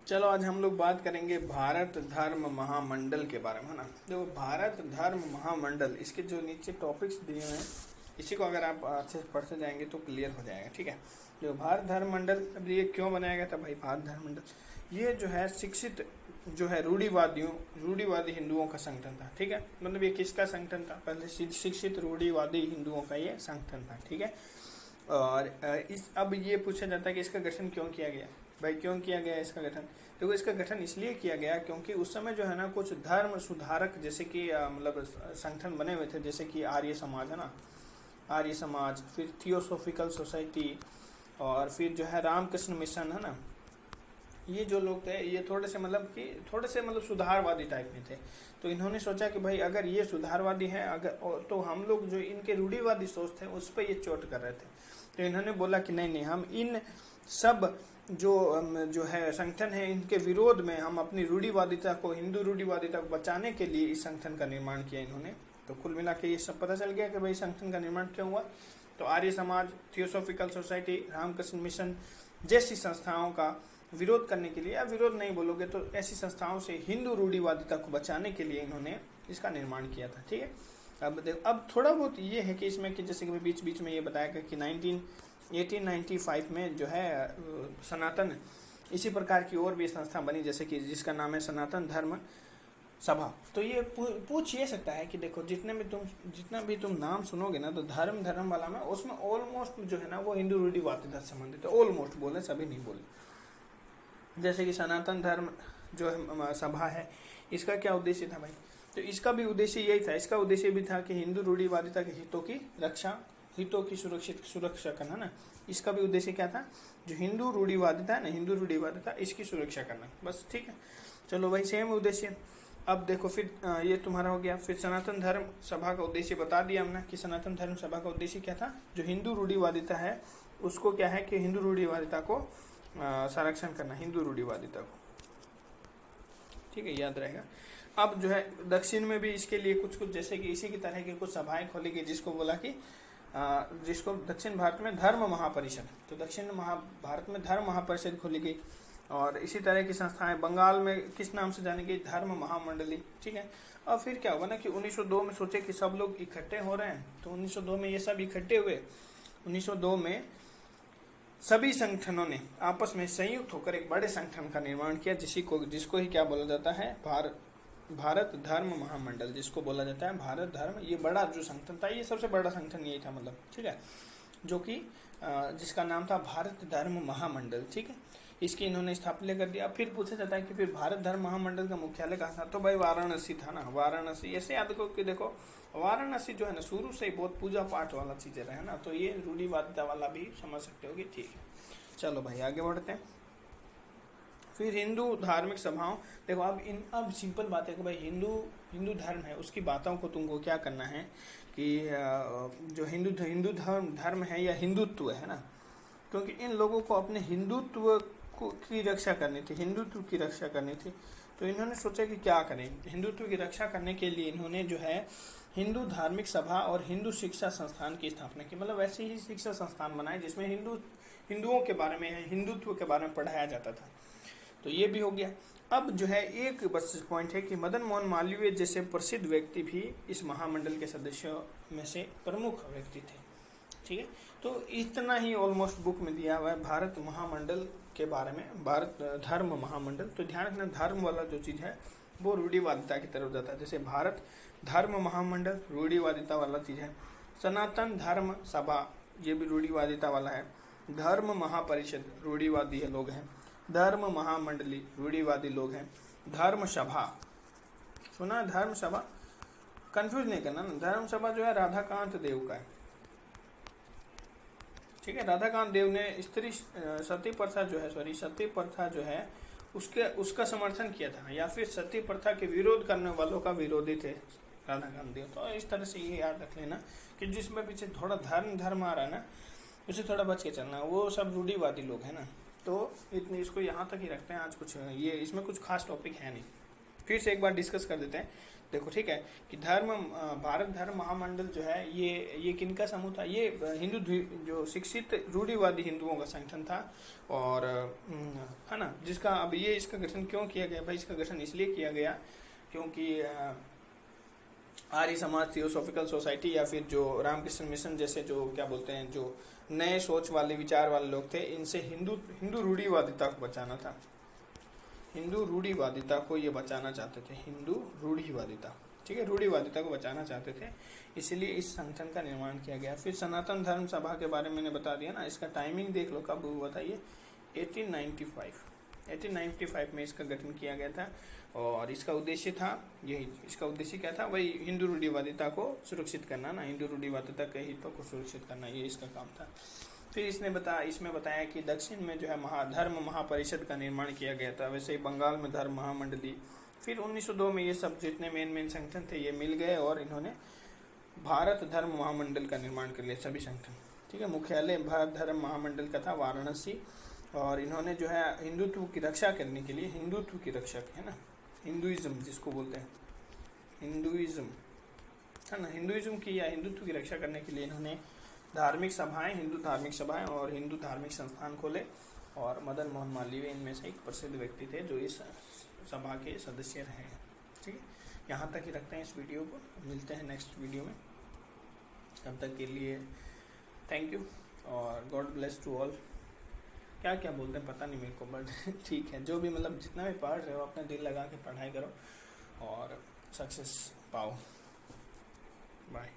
चलो आज हम लोग बात करेंगे भारत धर्म महामंडल के बारे में, है ना। देखो भारत धर्म महामंडल, इसके जो नीचे टॉपिक्स दिए हैं इसी को अगर आप अच्छे से पढ़ते जाएंगे तो क्लियर हो जाएगा, ठीक है। जो भारत धर्म मंडल, अब ये क्यों बनाया गया था भाई भारत धर्म मंडल, ये जो है शिक्षित जो है रूढ़िवादी हिंदुओं का संगठन था, ठीक है। मतलब ये किसका संगठन था, पहले शिक्षित रूढ़िवादी हिंदुओं का ये संगठन था, ठीक है। और अब ये पूछा जाता है कि इसका गठन क्यों किया गया। भाई क्यों किया गया इसका गठन, देखो इसका गठन इसलिए किया गया क्योंकि उस समय जो है ना कुछ धर्म सुधारक जैसे कि मतलब संगठन बने हुए थे, जैसे कि आर्य समाज, है ना, आर्य समाज, फिर थियोसॉफिकल सोसाइटी, और फिर जो है रामकृष्ण मिशन, है ना। ये जो लोग थे ये थोड़े से मतलब सुधारवादी टाइप में थे। तो इन्होंने सोचा कि भाई अगर ये सुधारवादी हैं, अगर तो हम लोग जो इनके रूढ़िवादी सोच थे उस पर ये चोट कर रहे थे। तो इन्होंने बोला कि नहीं हम इन सब जो है संगठन है इनके विरोध में हम अपनी रूढ़िवादिता को, हिंदू रूढ़िवादिता को बचाने के लिए इस संगठन का निर्माण किया इन्होंने। तो कुल मिला के ये सब पता चल गया कि भाई संगठन का निर्माण क्यों हुआ। तो Arya Samaj, theosophical society, Ramakrishna mission जैसी संस्थाओं का विरोध करने के लिए, या विरोध नहीं बोलोगे तो ऐसी संस्थाओं से हिंदू रूढ़िवादिता को बचाने के लिए इन्होंने इसका निर्माण किया था, ठीक है। अब थोड़ा बहुत ये है कि इसमें कि जैसे कि बीच बीच में ये बताया गया कि 1895 में जो है सनातन इसी प्रकार की और भी संस्था बनी, जैसे कि जिसका नाम है सनातन धर्म सभा। तो ये पूछ ये सकता है कि देखो जितना भी तुम नाम सुनोगे ना, तो धर्म वाला में उसमें ऑलमोस्ट जो है ना वो हिंदू रूढ़िवादिता से संबंधित है, ऑलमोस्ट बोले, सभी नहीं बोले। जैसे कि सनातन धर्म जो है सभा है, इसका क्या उद्देश्य था भाई, तो इसका भी उद्देश्य यही था। इसका उद्देश्य भी था कि हिंदू रूढ़िवादिता के हितों की सुरक्षा करना ना। इसका भी उद्देश्य क्या था, जो हिंदू रूढ़िवादिता है ना, हिंदू रूढ़िवादिता इसकी सुरक्षा करना, बस, ठीक है। चलो भाई सेम उद्देश्य। अब देखो फिर ये तुम्हारा हो गया। फिर सनातन धर्म सभा का उद्देश्य बता दिया हमने कि सनातन धर्म सभा का उद्देश्य क्या था, जो हिंदू रूढ़िवादिता है उसको क्या है कि हिंदू रूढ़िवादिता को संरक्षण करना, हिंदू रूढ़िवादिता को, ठीक है, याद रहेगा। अब जो है दक्षिण में भी इसके लिए कुछ जैसे कि इसी की तरह की कुछ सभाएं खोली गई, जिसको दक्षिण भारत में धर्म महापरिषद, तो दक्षिण भारत में धर्म महापरिषद खोली गई। और इसी तरह की संस्थाएं बंगाल में किस नाम से जानी गई, धर्म महामंडली, ठीक है। और फिर क्या हुआ ना कि 1902 में सोचे कि सब लोग इकट्ठे हो रहे हैं, तो 1902 में ये सब इकट्ठे हुए। 1902 में सभी संगठनों ने आपस में संयुक्त होकर एक बड़े संगठन का निर्माण किया, जिसको ही क्या बोला जाता है, भारत धर्म महामंडल, जिसको बोला जाता है भारत धर्म। ये बड़ा जो संगठन था, ये सबसे बड़ा संगठन यही था, मतलब, ठीक है, जो कि जिसका नाम था भारत धर्म महामंडल, ठीक है। इसकी इन्होंने स्थापना कर दिया। फिर पूछा जाता है कि फिर भारत धर्म महामंडल का मुख्यालय कहाँ था, तो भाई वाराणसी था ना, वाराणसी। ऐसे याद करो कि देखो वाराणसी जो है ना शुरू से ही बहुत पूजा पाठ वाला चीजें रहे ना, तो ये रूढ़िवादिता वाला भी समझ सकते हो कि ठीक है। चलो भाई आगे बढ़ते हैं। फिर हिंदू धार्मिक सभाओं, देखो अब सिंपल बात है कि भाई हिंदू धर्म है, उसकी बातों को तुमको क्या करना है कि जो हिंदू धर्म है या हिंदुत्व है ना, क्योंकि इन लोगों को अपने हिंदुत्व की रक्षा करनी थी, हिंदुत्व की रक्षा करनी थी। तो इन्होंने सोचा कि क्या करें, हिंदुत्व की रक्षा करने के लिए इन्होंने जो है हिंदू धार्मिक सभा और हिंदू शिक्षा संस्थान की स्थापना की। मतलब वैसे ही शिक्षा संस्थान बनाए जिसमें हिंदुओं के बारे में, हिंदुत्व के बारे में पढ़ाया जाता था। तो ये भी हो गया। अब जो है एक बस पॉइंट है कि मदन मोहन मालवीय जैसे प्रसिद्ध व्यक्ति भी इस महामंडल के सदस्यों में से प्रमुख व्यक्ति थे, ठीक है। तो इतना ही ऑलमोस्ट बुक में दिया हुआ है भारत महामंडल के बारे में, भारत धर्म महामंडल। तो ध्यान रखना धर्म वाला जो चीज है वो रूढ़िवादिता की तरफ जाता है, जैसे भारत धर्म महामंडल रूढ़िवादिता वाला चीज है। सनातन धर्म सभा ये भी रूढ़िवादिता वाला है। धर्म महापरिषद रूढ़िवादी लोग हैं। धर्म महामंडली रूढ़िवादी लोग हैं। धर्म सभा, सुना धर्म सभा, कंफ्यूज नहीं करना ना, धर्म सभा जो है राधाकांत देव का है, ठीक है। राधाकांत देव ने सती प्रथा जो है उसका समर्थन किया था, या फिर सती प्रथा के विरोध करने वालों का विरोधी थे राधाकांत देव। तो इस तरह से ये याद रख लेना कि जिसमें पीछे थोड़ा धर्म आ रहा है ना, उसे थोड़ा बच के चलना, वो सब रूढ़िवादी लोग हैं ना। तो इतनी इसको यहाँ तक ही रखते हैं आज, कुछ ये इसमें कुछ खास टॉपिक है नहीं। फिर से एक बार डिस्कस कर देते हैं। देखो ठीक है कि भारत धर्म महामंडल जो है ये किनका समूह था? ये हिंदू जो शिक्षित रूढ़िवादी हिंदुओं का संगठन था, और है ना, जिसका अब ये इसका गठन क्यों किया गया भाई? इसका गठन इसलिए किया गया क्योंकि आर्य समाज थियोसॉफिकल सोसाइटी या फिर जो रामकृष्ण मिशन जैसे जो क्या बोलते हैं, जो नए सोच वाले विचार वाले लोग थे, इनसे हिंदू रूढ़िवादिता को बचाना था। हिंदू रूढ़िवादिता को ये बचाना चाहते थे, हिंदू रूढ़िवादिता, ठीक है, रूढ़िवादिता को बचाना चाहते थे, इसलिए इस संगठन का निर्माण किया गया। फिर सनातन धर्म सभा के बारे में मैंने बता दिया ना, इसका टाइमिंग देख लो कब हुआ था ये, 1895 में इसका गठन किया गया था। और इसका उद्देश्य था यही, इसका उद्देश्य क्या था? वही हिंदू रूढ़िवादिता को सुरक्षित करना ना, हिंदू रूढ़िवादिता के हितों को सुरक्षित करना, ये इसका काम था। फिर इसमें बताया कि दक्षिण में जो है धर्म महापरिषद का निर्माण किया गया था, वैसे ही बंगाल में धर्म महामंडली। फिर 1902 में ये सब जितने मेन संगठन थे ये मिल गए और इन्होंने भारत धर्म महामंडल का निर्माण कर लिया, सभी संगठन, ठीक है। मुख्यालय भारत धर्म महामंडल का था वाराणसी, और इन्होंने जो है हिंदुत्व की रक्षा करने के लिए, हिंदुत्व की रक्षक है ना, हिंदुइज्म जिसको बोलते हैं, हिंदुइज्म है ना, हिंदुइज्म की या हिंदुत्व की रक्षा करने के लिए इन्होंने धार्मिक सभाएं, हिंदू धार्मिक सभाएं और हिंदू धार्मिक संस्थान खोले। और मदन मोहन मालवीय इनमें से एक प्रसिद्ध व्यक्ति थे जो इस सभा के सदस्य रहे हैं, ठीक है। यहाँ तक ही रखते हैं इस वीडियो को, मिलते हैं नेक्स्ट वीडियो में, तब तक के लिए थैंक यू और गॉड ब्लेस टू ऑल। क्या क्या बोलते हैं पता नहीं मेरे को, बट ठीक है, जो भी मतलब जितना भी पढ़ रहे हो अपना दिल लगा के पढ़ाई करो और सक्सेस पाओ। बाय।